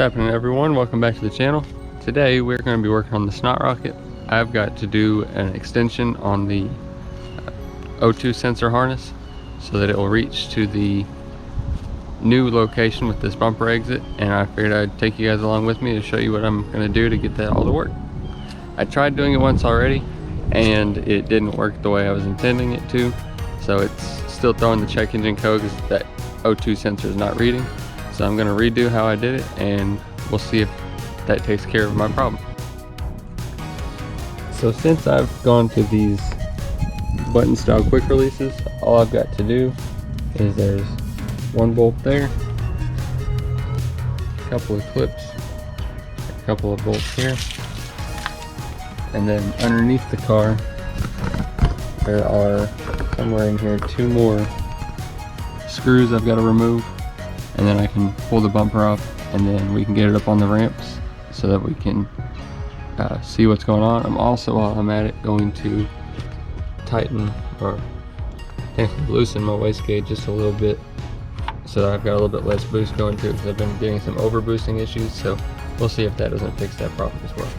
happening, everyone? Welcome back to the channel. Today we're going to be working on the Snot Rocket. I've got to do an extension on the O2 sensor harness so that it will reach to the new location with this bumper exit, and I figured I'd take you guys along with me to show you what I'm going to do to get that all to work. I tried doing it once already and it didn't work the way I was intending it to, so it's still throwing the check engine code because that O2 sensor is not reading. So I'm going to redo how I did it and we'll see if that takes care of my problem. So since I've gone to these button style quick releases, all I've got to do is there's one bolt there, a couple of clips, a couple of bolts here, and then underneath the car there are somewhere in here 2 more screws I've got to remove, and then I can pull the bumper off and then we can get it up on the ramps so that we can see what's going on. I'm also, while I'm at it, going to tighten or loosen my wastegate just a little bit so that I've got a little bit less boost going to it, because I've been getting some over boosting issues, so we'll see if that doesn't fix that problem as well.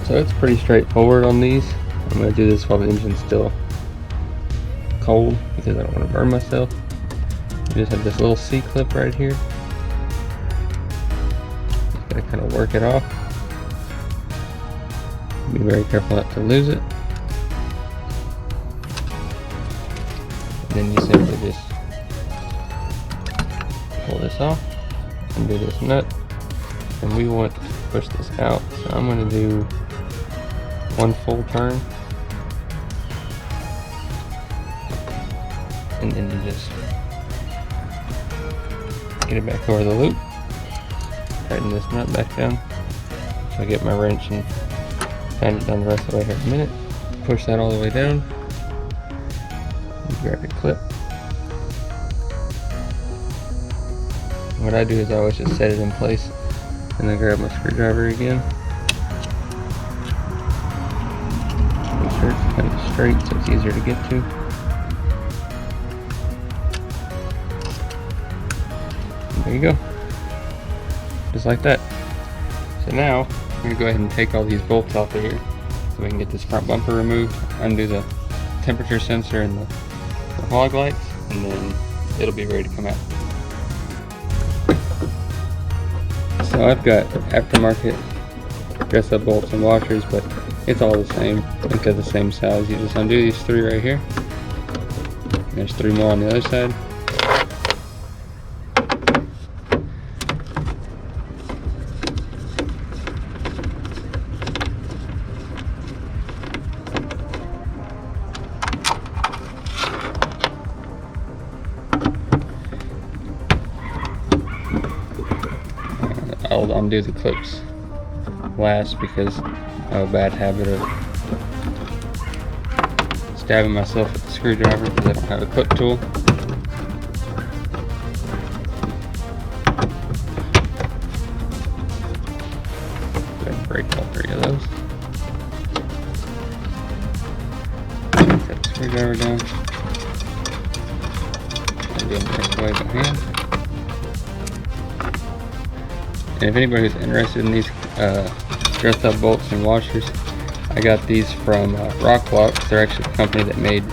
So it's pretty straightforward on these. I'm going to do this while the engine's still cold because I don't want to burn myself. You just have this little C-clip right here. Just gotta kind of work it off. Be very careful not to lose it. And then you simply just pull this off, undo this nut, and we want to push this out. So I'm going to do 1 full turn, and then you just get it back over the loop, tighten this nut back down, so I get my wrench and tighten it down the rest of the way here in a minute. Push that all the way down, and grab a clip. What I do is I always just set it in place and then grab my screwdriver again. Make sure it's kind of straight so it's easier to get to. There you go, just like that. So now I'm going to go ahead and take all these bolts off of here so we can get this front bumper removed, undo the temperature sensor and the fog lights, and then it'll be ready to come out. So I've got aftermarket dress up bolts and washers, but it's all the same. They're the same size. You just undo these 3 right here. There's 3 more on the other side. I'll undo the clips last because I have a bad habit of stabbing myself with the screwdriver because I don't have a clip tool. Go ahead and break all 3 of those. Set the screwdriver down. And then break away by hand. And if anybody's interested in these dressed up bolts and washers, I got these from Rocklock. They're actually the company that made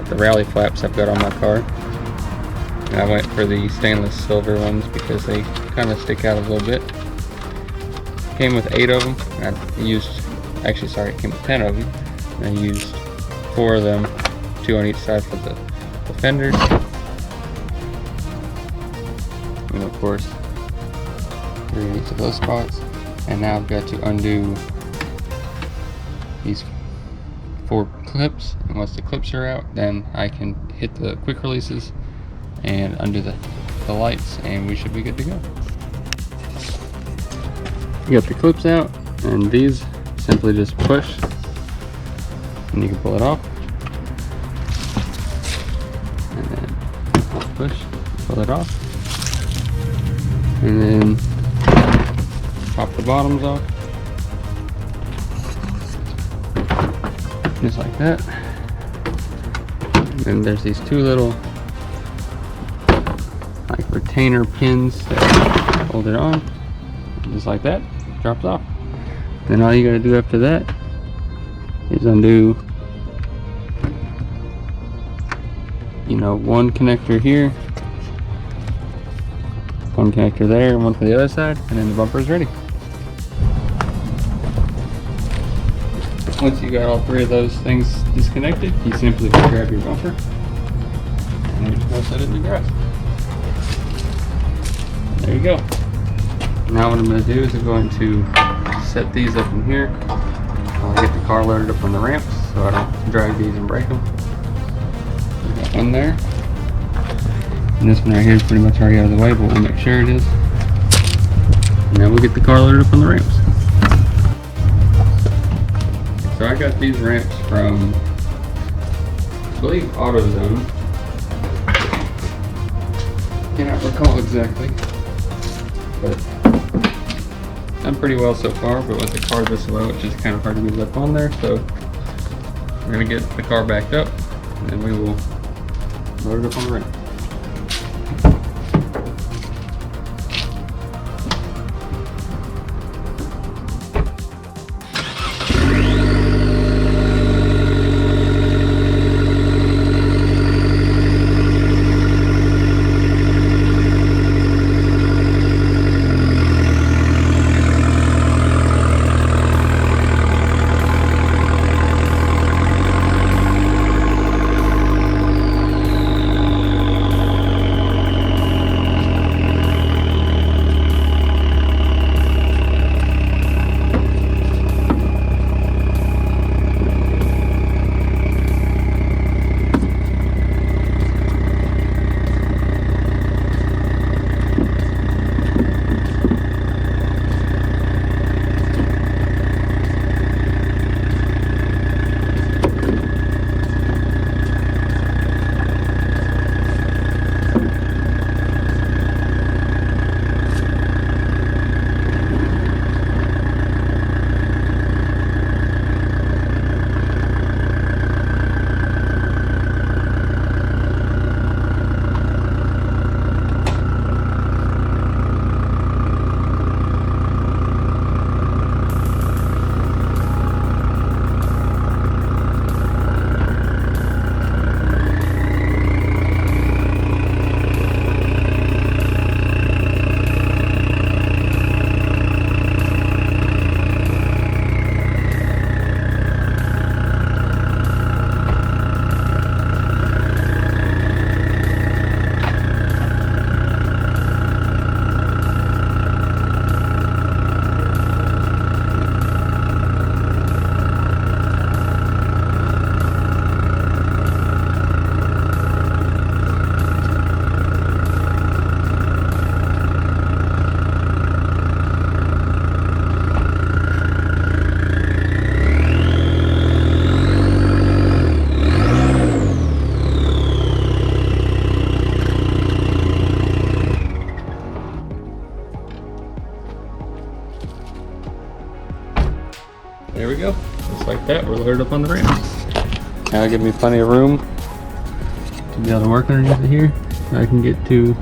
the rally flaps I've got on my car. And I went for the stainless silver ones because they kind of stick out a little bit. Came with 8 of them. And I used, actually sorry, it came with 10 of them. And I used 4 of them, 2 on each side for the fenders. And of course, 3 in each of those spots. And now I've got to undo these 4 clips, and once the clips are out, then I can hit the quick releases and undo the lights, and we should be good to go. You got the clips out, and these simply just push and you can pull it off, and then push, pull it off, and then pop the bottoms off, just like that. And there's these 2 little like retainer pins that hold it on, just like that. Drops off. Then all you gotta do after that is undo, you know, one connector here, one connector there, and one for the other side, and then the bumper is ready. Once you got all three of those things disconnected, you simply grab your bumper and then just go set it in the garage. There you go. Now what I'm going to do is I'm going to set these up in here. I'll get the car loaded up on the ramps so I don't drag these and break them. We got one there. And this one right here is pretty much already out of the way, but we'll make sure it is. And now we'll get the car loaded up on the ramps. So I got these ramps from, I believe, AutoZone. Cannot recall exactly, but done pretty well so far. But with the car this low, it's just kind of hard to get up on there. So we're gonna get the car backed up, and then we will load it up on the ramp. There we go. Just like that, we're loaded up on the ramp. Now it'll give me plenty of room to be able to work underneath it here. I can get to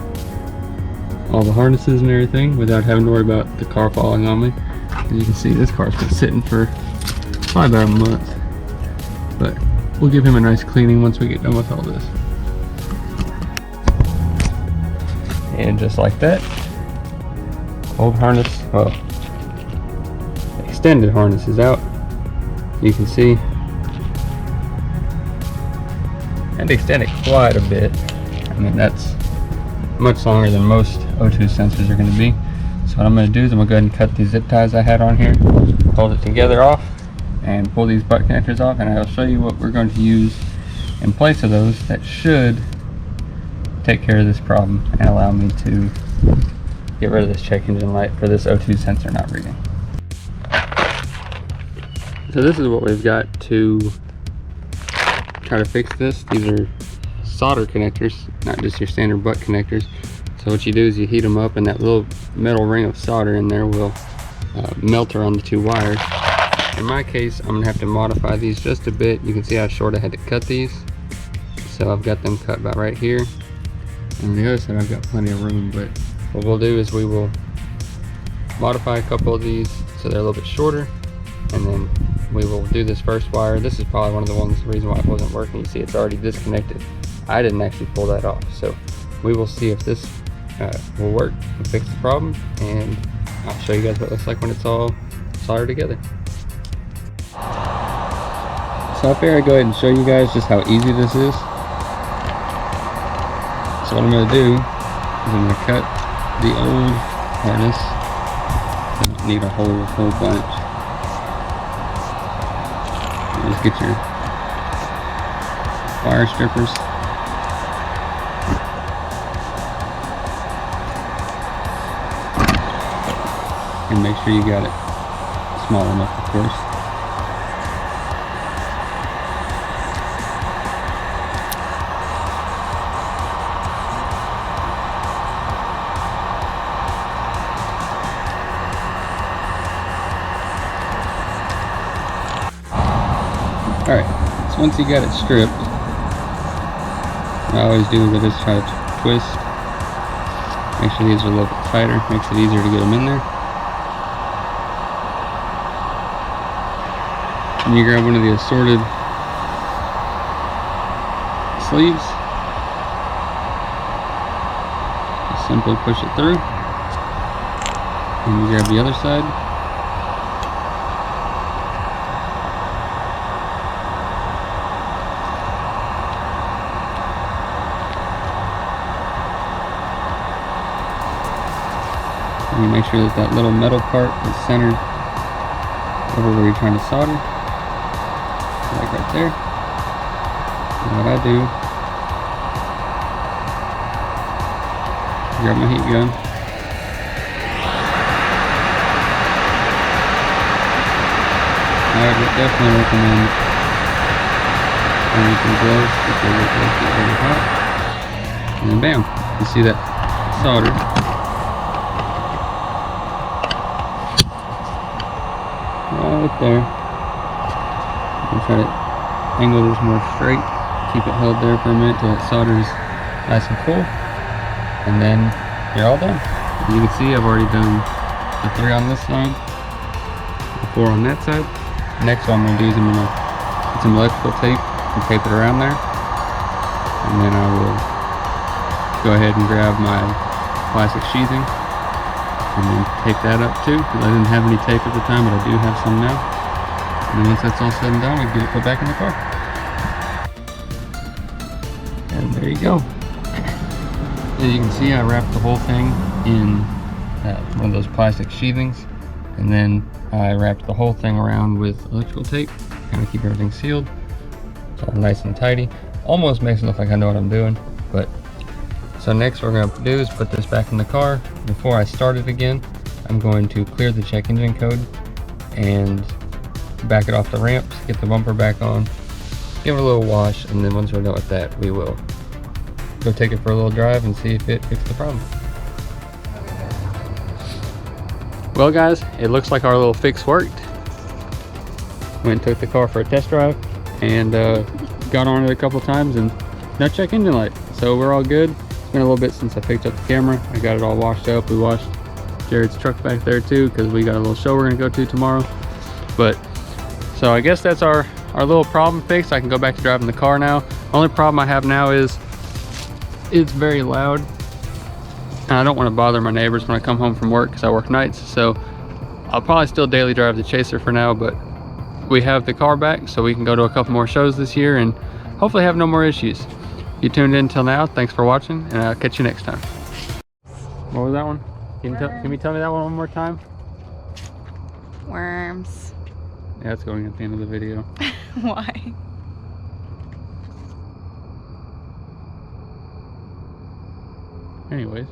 all the harnesses and everything without having to worry about the car falling on me. As you can see, this car's been sitting for probably about a month. But we'll give him a nice cleaning once we get done with all this. And just like that, old harness, well, extended harness is out. You can see, and extended quite a bit. I mean, that's much longer than most O2 sensors are going to be. So what I'm going to do is I'm going to go ahead and cut these zip ties I had on here, hold it together off, and pull these butt connectors off, and I'll show you what we're going to use in place of those that should take care of this problem and allow me to get rid of this check engine light for this O2 sensor not reading. So this is what we've got to try to fix this. These are solder connectors, not just your standard butt connectors. So what you do is you heat them up, and that little metal ring of solder in there will melt around the two wires. In my case, I'm gonna have to modify these just a bit. You can see how short I had to cut these. So I've got them cut about right here. And on the other side I've got plenty of room, but what we'll do is we will modify a couple of these so they're a little bit shorter, and then we will do this first wire. This is probably one of the reason why it wasn't working. You see it's already disconnected. I didn't actually pull that off, so we will see if this will work and fix the problem, and I'll show you guys what it looks like when it's all soldered together. So I figured I'd go ahead and show you guys just how easy this is. So what I'm going to do is I'm going to cut the old harness. I need a whole bunch. You just get your wire strippers. And make sure you got it small enough, of course. Alright, so once you got it stripped, what I always do is I just try to twist. Make sure these are a little bit tighter, makes it easier to get them in there. And you grab one of the assorted sleeves, just simply push it through, and you grab the other side. And you make sure that that little metal part is centered over where you're trying to solder, like right there. And what I do, grab my heat gun, I would definitely recommend wearing some gloves because it does get very hot. And then bam, you see that solder. Right there. I'm try to angle this more straight. Keep it held there for a minute till it solders nice and full. And then you're all done. You can see I've already done the 3 on this side, the 4 on that side. Next what I'm going to do is I'm going to get some electrical tape and tape it around there. And then I will go ahead and grab my plastic sheathing and then tape that up too, because I didn't have any tape at the time, but I do have some now. And then once that's all said and done, we can get it put back in the car. And there you go. As you can see, I wrapped the whole thing in one of those plastic sheathings, and then I wrapped the whole thing around with electrical tape, kind of keep everything sealed. It's all nice and tidy. Almost makes it look like I know what I'm doing, but so next what we're going to do is put this back in the car. Before I start it again, I'm going to clear the check engine code and back it off the ramps, get the bumper back on, give it a little wash, and then once we're done with that, we will go take it for a little drive and see if it fixed the problem. Well guys, it looks like our little fix worked. Went and took the car for a test drive and got on it a couple times and no check engine light. So we're all good. It's been a little bit since I picked up the camera. I got it all washed up. We washed Jared's truck back there too because we got a little show we're gonna go to tomorrow. But so I guess that's our little problem fixed. I can go back to driving the car now. Only problem I have now is it's very loud. And I don't want to bother my neighbors when I come home from work because I work nights. So I'll probably still daily drive the Chaser for now, but we have the car back so we can go to a couple more shows this year and hopefully have no more issues. If you tuned in till now, thanks for watching, and I'll catch you next time. What was that one? Can you tell me that one more time? Worms. Yeah, it's going at the end of the video. Why? Anyways.